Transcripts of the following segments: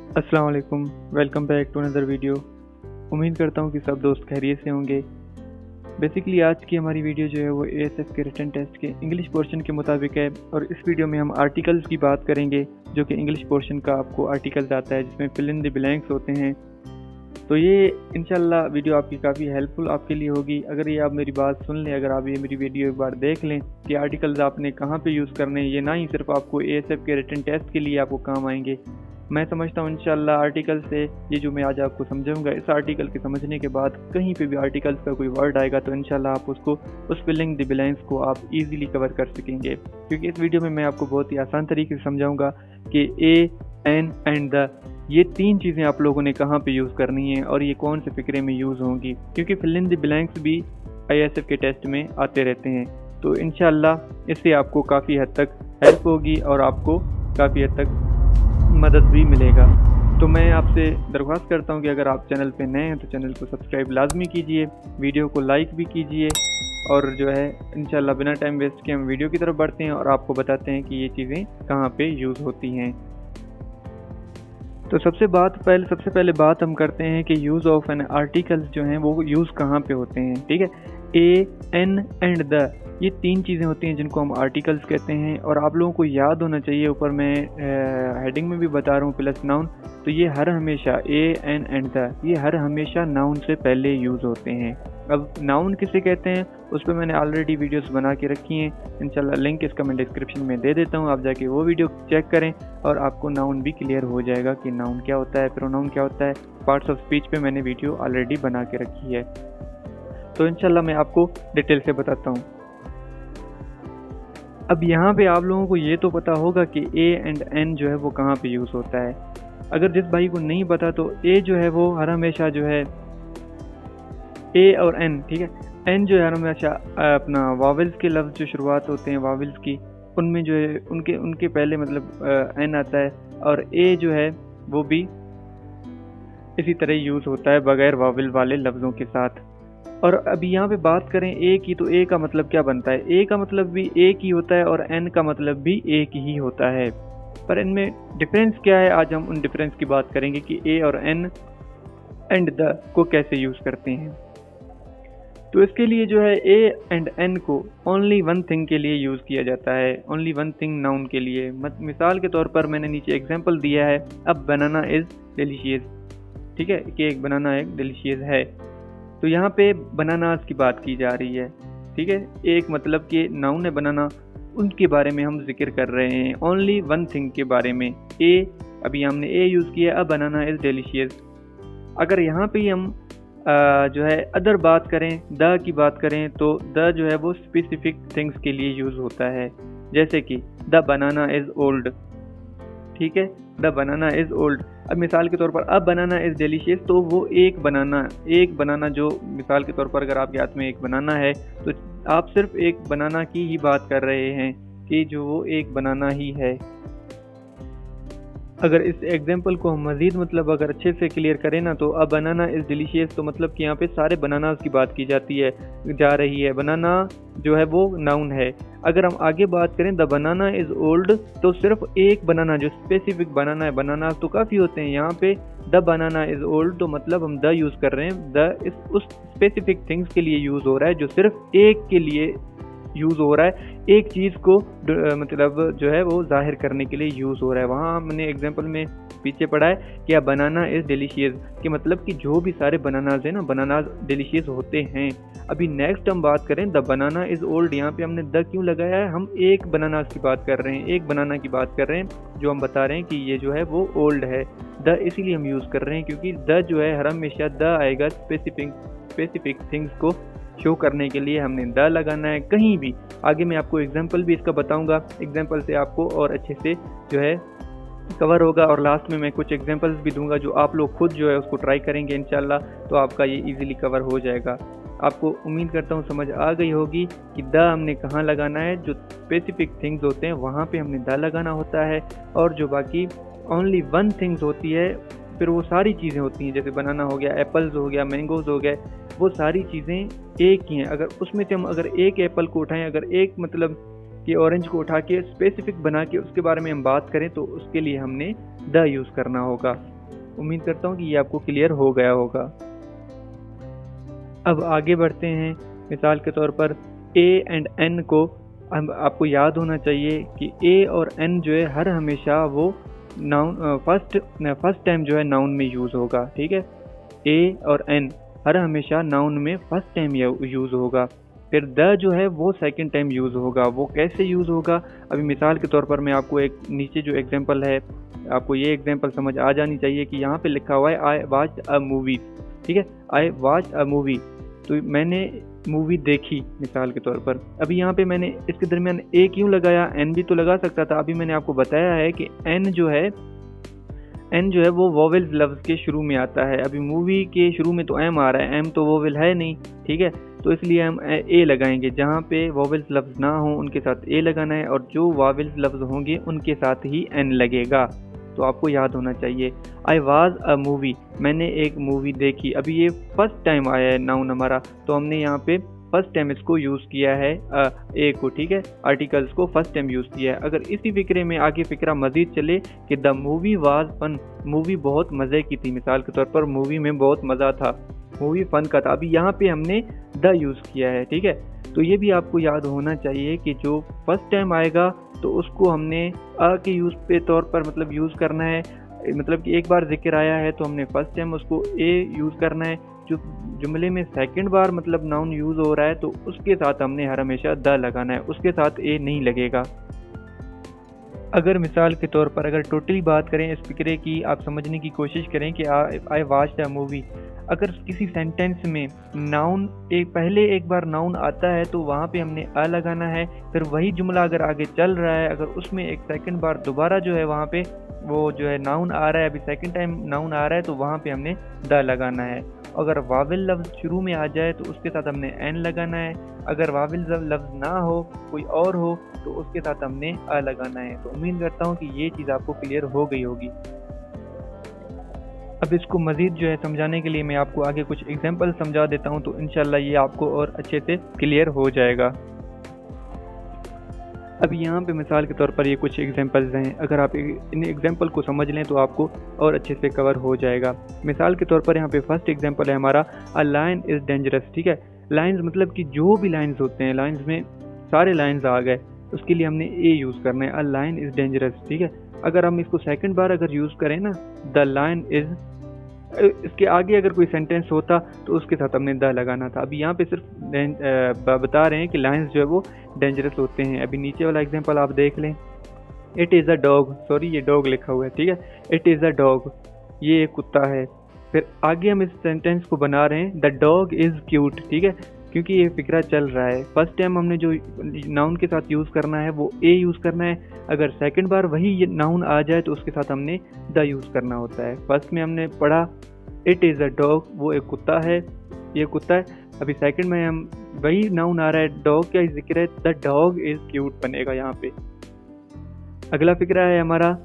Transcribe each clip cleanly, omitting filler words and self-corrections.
अस्सलाम वालेकुम। Welcome back to another video. उम्मीद करता हूँ कि सब दोस्त खैरियत से होंगे। बेसिकली आज की हमारी वीडियो जो है वो एएसएफ के रिटन टेस्ट के इंग्लिश पोर्शन के मुताबिक है और इस वीडियो में हम आर्टिकल्स की बात करेंगे, जो कि इंग्लिश पोर्शन का आपको आर्टिकल्स आता है जिसमें फिल इन द ब्लैंक्स होते हैं। तो ये इंशाल्लाह वीडियो आपकी काफ़ी हेल्पफुल आपके लिए होगी अगर ये आप मेरी बात सुन लें, अगर आप ये मेरी वीडियो एक बार देख लें कि आर्टिकल्स आपने कहाँ पे यूज़ करने हैं। ये ना ही सिर्फ आपको एएसएफ के रिटन टेस्ट के लिए आपको काम आएंगे। मैं समझता हूँ इंशाल्लाह आर्टिकल से ये जो मैं आज आपको समझाऊंगा, इस आर्टिकल के समझने के बाद कहीं पे भी आर्टिकल्स का कोई वर्ड आएगा तो इंशाल्लाह आप उसको उस फिलिंग द ब्लैंक्स को आप इजीली कवर कर सकेंगे, क्योंकि इस वीडियो में मैं आपको बहुत ही आसान तरीके से समझाऊंगा कि ए, एन एंड द ये तीन चीज़ें आप लोगों ने कहाँ पे यूज़ करनी है और ये कौन से फिक्रे में यूज़ होंगी, क्योंकि फिल इन द ब्लैंक्स भी आईएसएफ के टेस्ट में आते रहते हैं। तो इंशाल्लाह इससे आपको काफ़ी हद तक हेल्प होगी और आपको काफ़ी हद तक मदद भी मिलेगा। तो मैं आपसे दरख्वास्त करता हूं कि अगर आप चैनल पे नए हैं तो चैनल को सब्सक्राइब लाजमी कीजिए, वीडियो को लाइक भी कीजिए और जो है इंशाल्लाह बिना टाइम वेस्ट किए हम वीडियो की तरफ बढ़ते हैं और आपको बताते हैं कि ये चीज़ें कहाँ पे यूज़ होती हैं। तो सबसे पहले बात हम करते हैं कि यूज़ ऑफ एन आर्टिकल्स जो हैं वो यूज़ कहाँ पे होते हैं। ठीक है, ए, एन एंड द ये तीन चीज़ें होती हैं जिनको हम आर्टिकल्स कहते हैं और आप लोगों को याद होना चाहिए, ऊपर मैं हेडिंग में भी बता रहा हूँ प्लस नाउन। तो ये हर हमेशा ए, एन एंड द ये हर हमेशा नाउन से पहले यूज़ होते हैं। अब नाउन किसे कहते हैं उस पर मैंने ऑलरेडी वीडियोस बना के रखी हैं, इंशाल्लाह लिंक इसका मैं डिस्क्रिप्शन में दे देता हूँ, आप जाके वो वीडियो चेक करें और आपको नाउन भी क्लियर हो जाएगा कि नाउन क्या होता है, प्रोनाउन क्या होता है। पार्ट्स ऑफ स्पीच पे मैंने वीडियो ऑलरेडी बना के रखी है, तो इंशाल्लाह मैं आपको डिटेल से बताता हूँ। अब यहाँ पे आप लोगों को ये तो पता होगा कि ए एंड एन जो है वो कहाँ पे यूज़ होता है। अगर जिस भाई को नहीं पता तो ए जो है वो हर हमेशा जो है ए और एन, ठीक है, एन जो है हर हमेशा अपना वावल्स के लफ्ज़ जो शुरुआत होते हैं वावल्स की, उनमें जो है उनके पहले मतलब एन आता है और ए जो है वो भी इसी तरह यूज़ होता है बगैर वावल वाले लफ्ज़ों के साथ। और अभी यहाँ पे बात करें ए की, तो ए का मतलब क्या बनता है, ए का मतलब भी एक ही होता है और एन का मतलब भी एक ही होता है, पर इनमें डिफरेंस क्या है आज हम उन डिफरेंस की बात करेंगे कि ए और एन एंड द को कैसे यूज़ करते हैं। तो इसके लिए जो है ए एंड एन को ओनली वन थिंग के लिए यूज़ किया जाता है, ओनली वन थिंग नाउन के लिए। मिसाल के तौर पर मैंने नीचे एग्जांपल दिया है, अब बनाना इज़ डिलीशियस, ठीक है, कि एक बनाना एक डिलीशियस है। तो यहाँ पे बनानास की बात की जा रही है, ठीक है, एक मतलब कि नाउन है बनाना, उनके बारे में हम जिक्र कर रहे हैं, ओनली वन थिंग के बारे में। ए, अभी हमने ए यूज़ किया, अब बनाना इज़ डिलीशियस। अगर यहाँ पे हम जो है अदर बात करें, द की बात करें, तो द जो है वो स्पेसिफिक थिंग्स के लिए यूज़ होता है, जैसे कि द बनाना इज़ ओल्ड, ठीक है, द बनाना इज़ ओल्ड। अब मिसाल के तौर पर अब बनाना इज़ डिलीशियस, तो वो एक बनाना जो मिसाल के तौर पर अगर आपके हाथ में एक बनाना है तो आप सिर्फ एक बनाना की ही बात कर रहे हैं कि जो वो एक बनाना ही है। अगर इस एग्जांपल को हम मज़ीद मतलब अगर अच्छे से क्लियर करें ना, तो अब बनाना इज़ डिलीशियस तो मतलब कि यहाँ पे सारे बनानास की बात की जा रही है। बनाना जो है वो नाउन है। अगर हम आगे बात करें द बनाना इज़ ओल्ड, तो सिर्फ एक बनाना जो स्पेसिफिक बनाना है, बनाना तो काफ़ी होते हैं, यहाँ पे द बनाना इज़ ओल्ड तो मतलब हम द यूज़ कर रहे हैं, द उस स्पेसिफिक थिंग्स के लिए यूज़ हो रहा है जो सिर्फ एक के लिए यूज़ हो रहा है, एक चीज़ को मतलब जो है वो जाहिर करने के लिए यूज़ हो रहा है। वहाँ हमने एग्जांपल में पीछे पढ़ा है कि अब बनाना इज़ डिलीशियस कि मतलब कि जो भी सारे बनानाज हैं ना, बनानाज डिलीशियस होते हैं। अभी नेक्स्ट हम बात करें द बनाना इज़ ओल्ड, यहाँ पे हमने द क्यों लगाया है, हम एक बनानाज की बात कर रहे हैं, एक बनाना की बात कर रहे हैं जो हम बता रहे हैं कि ये जो है वो ओल्ड है। द इसीलिए हम यूज़ कर रहे हैं क्योंकि द जो है हर हमेशा द आएगा स्पेसिफिक थिंग्स को शो करने के लिए हमने द लगाना है कहीं भी। आगे मैं आपको एग्जांपल भी इसका बताऊंगा, एग्जांपल से आपको और अच्छे से जो है कवर होगा और लास्ट में मैं कुछ एग्जांपल्स भी दूंगा जो आप लोग खुद जो है उसको ट्राई करेंगे इंशाल्लाह, तो आपका ये इजीली कवर हो जाएगा। आपको उम्मीद करता हूँ समझ आ गई होगी कि द हमने कहाँ लगाना है, जो स्पेसिफिक थिंग्स होते हैं वहाँ पे हमने द लगाना होता है, और जो बाकी ओनली वन थिंग्स होती है फिर वो सारी चीज़ें होती हैं, जैसे बनाना हो गया, एप्पल्स हो गया, मैंगोज़ हो गए, वो सारी चीज़ें एक ही हैं। अगर उसमें से हम अगर एक एप्पल को उठाएं, अगर एक मतलब कि ऑरेंज को उठा के स्पेसिफिक बना के उसके बारे में हम बात करें तो उसके लिए हमने द यूज़ करना होगा। उम्मीद करता हूँ कि ये आपको क्लियर हो गया होगा। अब आगे बढ़ते हैं। मिसाल के तौर पर ए एंड एन को आपको याद होना चाहिए कि ए और एन जो है हर हमेशा वो नाउन फर्स्ट टाइम जो है नाउन में यूज़ होगा। ठीक है, ए और एन हर हमेशा नाउन में फर्स्ट टाइम यूज़ होगा। फिर द जो है वो सेकंड टाइम यूज़ होगा। वो कैसे यूज़ होगा, अभी मिसाल के तौर पर मैं आपको एक नीचे जो एग्जांपल है, आपको ये एग्जांपल समझ आ जानी चाहिए कि यहाँ पे लिखा हुआ है आई वॉच अ मूवी। ठीक है, आई वॉच अ मूवी, तो मैंने मूवी देखी मिसाल के तौर पर। अभी यहाँ पे मैंने इसके दरमियान ए क्यों लगाया, एन भी तो लगा सकता था। अभी मैंने आपको बताया है कि एन जो है वो वोवेल लफ्ज़ के शुरू में आता है। अभी मूवी के शुरू में तो एम आ रहा है, एम तो वोवेल है नहीं। ठीक है, तो इसलिए हम ए लगाएंगे। जहाँ पे वोवेल लफ्ज़ ना हो उनके साथ ए लगाना है, और जो वोवेल लफ्ज़ होंगे उनके साथ ही एन लगेगा। तो आपको याद होना चाहिए आई वाज अ मूवी, मैंने एक मूवी देखी। अभी ये फर्स्ट टाइम आया है नाउन हमारा, तो हमने यहाँ पे फर्स्ट टाइम इसको यूज़ किया है ए को। ठीक है, आर्टिकल्स को फर्स्ट टाइम यूज़ किया है। अगर इसी फिक्रे में आगे फिक्रा मज़ीद चले कि the movie was fun, movie बहुत मज़े की थी, मिसाल के तौर पर मूवी में बहुत मज़ा था, मूवी फन का था। अभी यहाँ पे हमने द यूज़ किया है। ठीक है, तो ये भी आपको याद होना चाहिए कि जो फर्स्ट टाइम आएगा तो उसको हमने अ के यूज़ पे तौर पर मतलब यूज़ करना है। मतलब कि एक बार जिक्र आया है तो हमने फर्स्ट टाइम उसको ए यूज़ करना है। जो जुमले में सेकंड बार मतलब नाउन यूज़ हो रहा है तो उसके साथ हमने हर हमेशा द लगाना है, उसके साथ ए नहीं लगेगा। अगर मिसाल के तौर पर अगर टोटली बात करें इस फिक्रे की, आप समझने की कोशिश करें कि आई वॉच्ड अ मूवी, अगर किसी सेंटेंस में नाउन पहले एक बार नाउन आता है तो वहाँ पे हमने अ लगाना है। फिर वही जुमला अगर आगे चल रहा है, अगर उसमें एक सेकंड बार दोबारा जो है वहाँ पे वो जो है नाउन आ रहा है, अभी सेकंड टाइम नाउन आ रहा है, तो वहाँ पे हमने द लगाना है। अगर वाविल लफ्ज़ शुरू में आ जाए तो उसके साथ हमने एन लगाना है। अगर वाविल लफ्ज़ ना हो, कोई और हो, तो उसके साथ हमने अ लगाना है। तो उम्मीद करता हूँ कि ये चीज़ आपको क्लियर हो गई होगी। अब इसको मज़ीद जो है समझाने के लिए मैं आपको आगे कुछ एग्जांपल समझा देता हूँ, तो इंशाल्लाह ये आपको और अच्छे से क्लियर हो जाएगा। अब यहाँ पे मिसाल के तौर पर ये कुछ एग्जांपल्स हैं, अगर आप इन एग्जांपल को समझ लें तो आपको और अच्छे से कवर हो जाएगा। मिसाल के तौर पर यहाँ पे फर्स्ट एग्जांपल है हमारा अ लायन इज़ डेंजरस। ठीक है, लाइन्स मतलब कि जो भी लाइन्स होते हैं, लाइन्स में सारे लाइन्स आ गए, उसके लिए हमने ए यूज़ करना है, अ लायन इज़ डेंजरस। ठीक है, अगर हम इसको सेकंड बार अगर यूज़ करें ना, द लायन इज़, इसके आगे अगर कोई सेंटेंस होता तो उसके साथ हमने द लगाना था। अभी यहाँ पे सिर्फ बता रहे हैं कि लायंस जो है वो डेंजरस होते हैं। अभी नीचे वाला एग्जांपल आप देख लें, it is a dog, sorry ये डॉग लिखा हुआ है। ठीक है, इट इज़ अ डॉग, ये एक कुत्ता है। फिर आगे हम इस सेंटेंस को बना रहे हैं, द डॉग इज़ क्यूट। ठीक है, क्योंकि ये फिक्रा चल रहा है। फर्स्ट टाइम हमने जो नाउन के साथ यूज़ करना है वो ए यूज़ करना है। अगर सेकंड बार वही नाउन आ जाए तो उसके साथ हमने द यूज़ करना होता है। फर्स्ट में हमने पढ़ा इट इज़ अ डॉग, वो एक कुत्ता है, ये कुत्ता है। अभी सेकंड में हम वही नाउन आ रहा है, डॉग का जिक्र है, द डॉग इज़ क्यूट बनेगा यहाँ पे। अगला फिक्रा है हमारा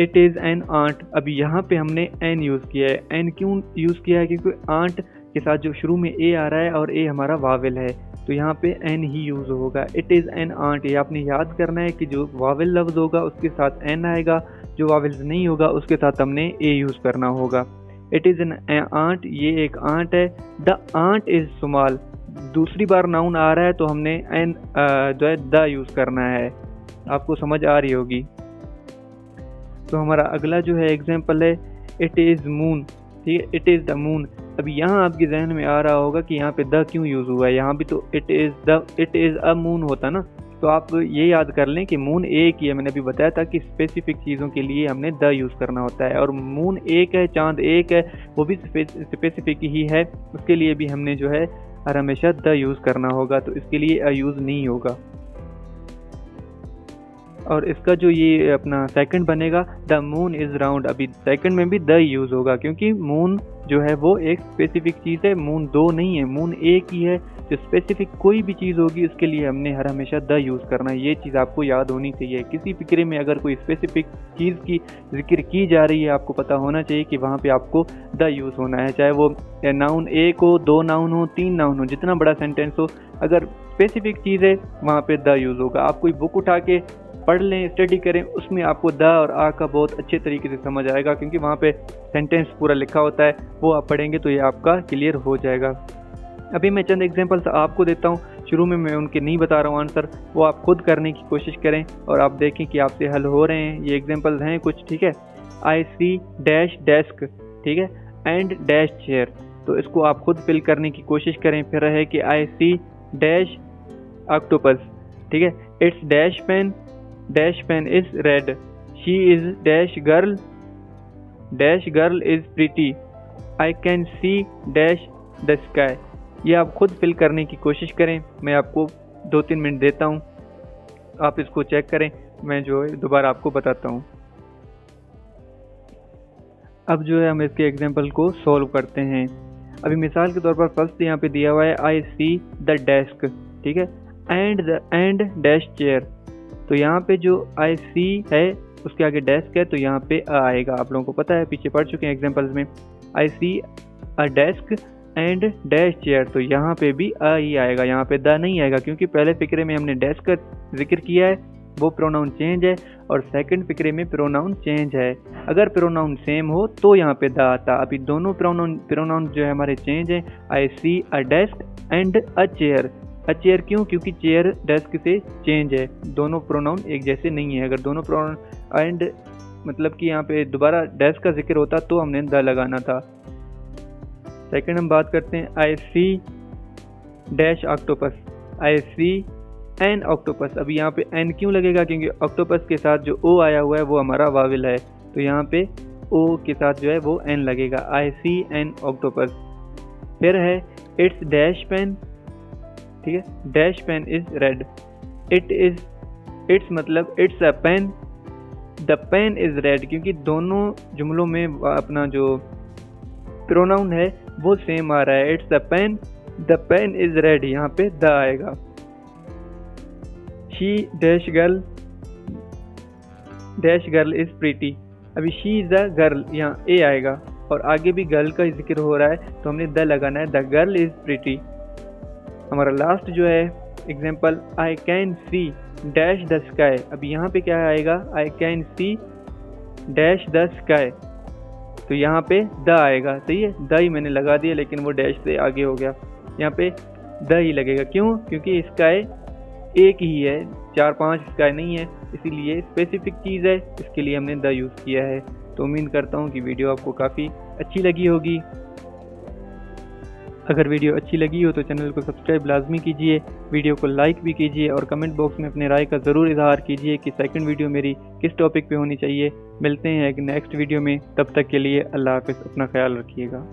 इट इज़ एन आंट। अभी यहाँ पे हमने एन यूज़ किया है। एन क्यों यूज़ किया है, क्योंकि आंट के साथ जो शुरू में ए आ रहा है और ए हमारा वावेल है, तो यहाँ पे एन ही यूज़ होगा। इट इज़ एन आंट, ये आपने याद करना है कि जो वावेल लफ्ज़ होगा उसके साथ एन आएगा, जो वावेल्स नहीं होगा उसके साथ हमने ए यूज़ करना होगा। इट इज़ एन आंट, ये एक आंट है। द आंट इज़ सुमाल, दूसरी बार नाउन आ रहा है तो हमने एन जो है द यूज़ करना है। आपको समझ आ रही होगी। तो हमारा अगला जो है एग्जाम्पल है इट इज़ मून। ठीक है, इट इज़ द मून। अभी यहाँ आपके जहन में आ रहा होगा कि यहाँ पे द क्यों यूज़ हुआ है, यहाँ भी तो इट इज़ अ मून होता ना। तो आप ये याद कर लें कि मून एक ही है। मैंने अभी बताया था कि स्पेसिफिक चीज़ों के लिए हमने द यूज़ करना होता है, और मून एक है, चांद एक है, वो भी स्पेसिफिक ही है, उसके लिए भी हमने जो है हर हमेशा द यूज़ करना होगा। तो इसके लिए अ यूज़ नहीं होगा। और इसका जो ये अपना सेकंड बनेगा द मून इज़ राउंड। अभी सेकंड में भी द यूज़ होगा, क्योंकि मून जो है वो एक स्पेसिफिक चीज़ है, मून दो नहीं है, मून एक ही है। जो स्पेसिफिक कोई भी चीज़ होगी उसके लिए हमने हर हमेशा द यूज़ करना है। ये चीज़ आपको याद होनी चाहिए। किसी फिक्रे में अगर कोई स्पेसिफिक चीज़ की जिक्र की जा रही है, आपको पता होना चाहिए कि वहाँ पे आपको द यूज़ होना है, चाहे वो नाउन एक हो, दो नाउन हो, तीन नाउन हो, जितना बड़ा सेंटेंस हो, अगर स्पेसिफिक चीज़ है वहाँ पे द यूज़ होगा। आप कोई बुक उठा के पढ़ लें, स्टडी करें, उसमें आपको द और आ का बहुत अच्छे तरीके से समझ आएगा, क्योंकि वहाँ पे सेंटेंस पूरा लिखा होता है, वो आप पढ़ेंगे तो ये आपका क्लियर हो जाएगा। अभी मैं चंद एग्जांपल्स आपको देता हूँ, शुरू में मैं उनके नहीं बता रहा हूँ आंसर, वो आप खुद करने की कोशिश करें और आप देखें कि आपसे हल हो रहे हैं। ये एग्जांपल्स हैं कुछ, ठीक है। आई सी डैश डेस्क, ठीक है, एंड डैश चेयर, तो इसको आप खुद फिल करने की कोशिश करें। फिर है कि आई सी डैश ऑक्टोपस, ठीक है, it's dash pen is red, she is dash girl is pretty, I can see dash the sky. ये आप खुद फिल करने की कोशिश करें। मैं आपको 2-3 मिनट देता हूँ, आप इसको चेक करें, मैं जो है दोबारा आपको बताता हूँ। अब जो है हम इसके एग्जाम्पल को सॉल्व करते हैं। अभी मिसाल के तौर पर फर्स्ट यहाँ पे दिया हुआ है आई सी द डेस्क, ठीक है, एंड डैश चेयर, तो यहाँ पे जो आई सी है उसके आगे डेस्क है, तो यहाँ पे अ आएगा। आप लोगों को पता है, पीछे पढ़ चुके हैं एग्जाम्पल्स में। I see a desk and dash chair, तो यहाँ पे भी अ ही आएगा, यहाँ पे द नहीं आएगा, क्योंकि पहले फिक्रे में हमने डेस्क का जिक्र किया है, वो प्रोनाउन चेंज है, और सेकंड फिक्रे में प्रोनाउन चेंज है। अगर प्रोनाउन सेम हो तो यहाँ पे द आता। अभी दोनों प्रोनाउन जो है हमारे चेंज है। I see a desk and a chair. A chair क्यों? क्योंकि चेयर डेस्क से चेंज है, दोनों प्रोनाउन एक जैसे नहीं है। अगर दोनों प्रोनाउन एंड मतलब कि यहाँ पे दोबारा डेस्क का जिक्र होता तो हमने द लगाना था। सेकंड हम बात करते हैं आई C dash octopus, I see an octopus. अभी यहाँ पे एन क्यों लगेगा? क्योंकि ऑक्टोपस के साथ जो ओ आया हुआ है वो हमारा वाविल है, तो यहाँ पे ओ के साथ जो है वो एन लगेगा। I see an octopus. फिर है इट्स डैश पेन, ठीक है, dash pen is red, it's मतलब it's a pen, the pen is red, क्योंकि दोनों जुमलों में अपना जो प्रोनाउन है वो सेम आ रहा है। It's a pen, the pen is red, यहाँ पे द आएगा। She dash girl is pretty, अभी शी इज अ गर्ल, यहाँ ए आएगा, और आगे भी गर्ल का जिक्र हो रहा है तो हमने द लगाना है। The girl is pretty. हमारा लास्ट जो है example, I can see dash the sky, अभी यहाँ पे क्या आएगा? I can see dash the sky, तो यहाँ पे द आएगा। सही है, द ही मैंने लगा दिया, लेकिन वो डैश से आगे हो गया, यहाँ पे द ही लगेगा। क्यों? क्योंकि स्काई एक ही है, 4-5 स्काई नहीं है, इसीलिए स्पेसिफिक चीज़ है, इसके लिए हमने द यूज़ किया है। तो उम्मीद करता हूँ कि वीडियो आपको काफ़ी अच्छी लगी होगी। अगर वीडियो अच्छी लगी हो तो चैनल को सब्सक्राइब लाजमी कीजिए, वीडियो को लाइक भी कीजिए, और कमेंट बॉक्स में अपने राय का ज़रूर इजहार कीजिए कि सेकंड वीडियो मेरी किस टॉपिक पे होनी चाहिए। मिलते हैं एक नेक्स्ट वीडियो में, तब तक के लिए अल्लाह हाफ़िज़, अपना ख्याल रखिएगा।